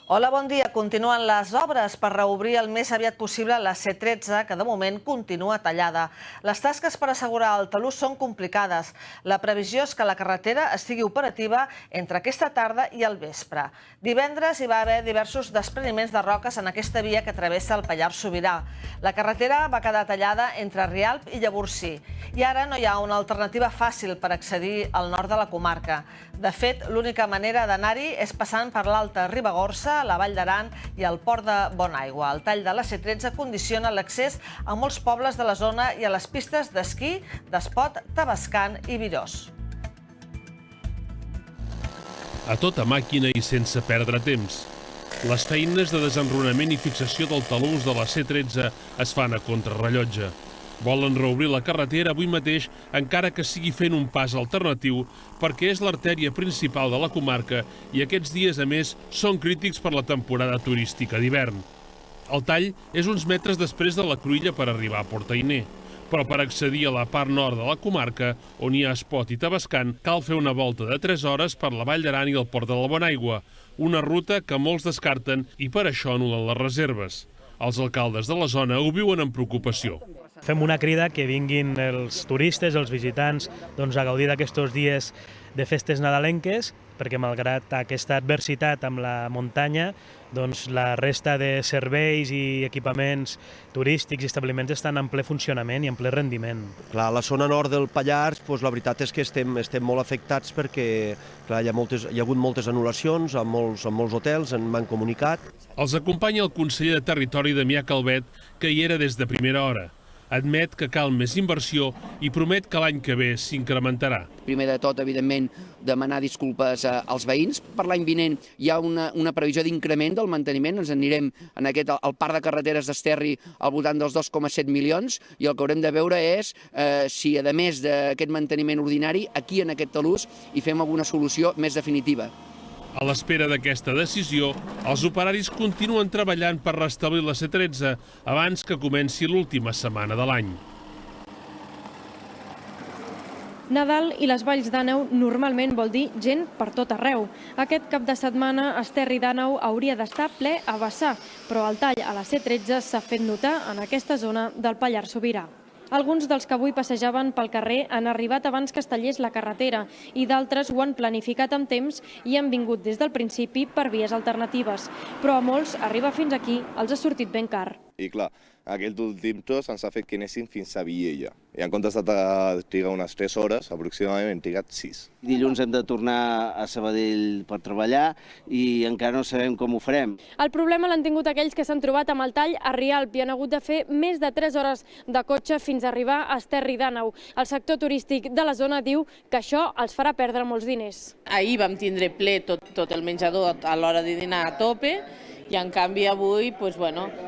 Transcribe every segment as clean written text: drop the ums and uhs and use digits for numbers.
Hola, bon dia. Continuen les obres per reobrir el més aviat possible la C13, que de moment continua tallada. Les tasques per assegurar el talús són complicades. La previsió és que la carretera estigui operativa entre aquesta tarda i el vespre. Divendres hi va haver diversos despreniments de roques en aquesta via que travessa el Pallars Sobirà. La carretera va quedar tallada entre Rialp i Llavorsí. I ara no hi ha una alternativa fàcil per accedir al nord de la comarca. De fet, l'única manera d'anar-hi és passant per l'Alta Ribagorça, la Vall d'Aran i el Port de Bonaigua. El tall de la C13 condiciona l'accés a molts pobles de la zona i a les pistes d'esquí d'Espot, Tavascan i Virós. A tota màquina i sense perdre temps. Les feines de desenrunament i fixació del talús de la C13 es fan a contrarrellotge. Volen reobrir la carretera avui mateix, encara que sigui fent un pas alternatiu, perquè és l'artèria principal de la comarca i aquests dies, a més, són crítics per la temporada turística d'hivern. El tall és uns metres després de la cruïlla per arribar a Portainer, però per accedir a la part nord de la comarca, on hi ha Espot i Tavascan, cal fer una volta de 3 hores per la Vall d'Aran i el Port de la Bonaigua, una ruta que molts descarten i per això anulen les reserves. Els alcaldes de la zona ho viuen amb preocupació. Fem una crida que vinguin els turistes, els visitants, a gaudir d'aquests dies de festes nadalenques, perquè malgrat aquesta adversitat amb la muntanya, la resta de serveis i equipaments turístics i establiments estan en ple funcionament i en ple rendiment. Clar, a la zona nord del Pallars, la veritat és que estem molt afectats perquè clar, hi ha hagut moltes anul·lacions a molts hotels, m'han comunicat. Els acompanya el conseller de Territori, Damià Calvet, que hi era des de primera hora. Admet que cal més inversió i promet que l'any que ve s'incrementarà. Primer de tot, evidentment, demanar disculpes als veïns. Per l'any vinent hi ha una previsió d'increment del manteniment. Ens anirem al parc de carreteres d'Esterri al voltant dels 2,7 milions i el que haurem de veure és si, a més d'aquest manteniment ordinari, aquí en aquest talús hi fem alguna solució més definitiva. A l'espera d'aquesta decisió, els operaris continuen treballant per restablir la C13 abans que comenci l'última setmana de l'any. Nadal i les Valls d'Àneu normalment vol dir gent per tot arreu. Aquest cap de setmana Esterri d'Àneu hauria d'estar ple a vessar, però el tall a la C13 s'ha fet notar en aquesta zona del Pallars Sobirà. Alguns dels que avui passejaven pel carrer han arribat abans que es tallés la carretera i d'altres ho han planificat amb temps i han vingut des del principi per vies alternatives. Però a molts arribar fins aquí els ha sortit ben car. I clar, aquest últim tros ens ha fet que anéssim fins a Viella. I en comptes de trigar unes 3 hores, aproximadament hem trigat 6. Dilluns hem de tornar a Sabadell per treballar i encara no sabem com ho farem. El problema l'han tingut aquells que s'han trobat amb el tall a Rialp i han hagut de fer més de 3 hores de cotxe fins a arribar a Esterri d'Àneu. El sector turístic de la zona diu que això els farà perdre molts diners. Ahir vam tindre ple tot el menjador a l'hora de dinar a tope i en canvi avui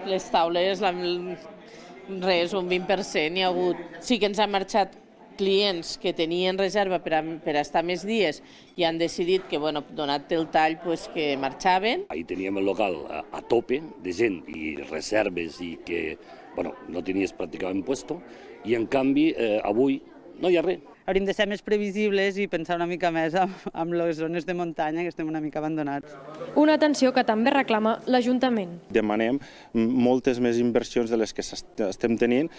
les taules res, un 20% hi ha hagut. Sí que ens han marxat clients que tenien reserva per a estar més dies i han decidit que, donat el tall, que marxaven. Ahir teníem el local a tope de gent i reserves i que no tenies pràcticament puesto i en canvi avui no hi ha res. Hauríem de ser més previsibles i pensar una mica més en les zones de muntanya que estem una mica abandonats. Una atenció que també reclama l'Ajuntament. Demanem moltes més inversions de les que estem tenint.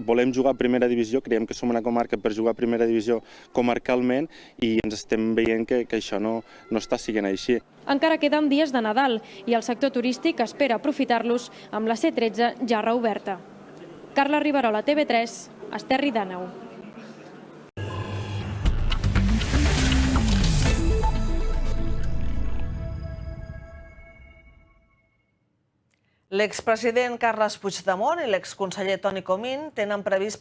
Volem jugar a primera divisió, creiem que som una comarca per jugar a primera divisió comarcalment i ens estem veient que això no està sent així. Encara queden dies de Nadal i el sector turístic espera aprofitar-los amb la C13 ja reoberta. Carla Riverola, TV3, Esterri d'Àneu. L'expresident Carles Puigdemont i l'exconseller Toni Comín tenen previst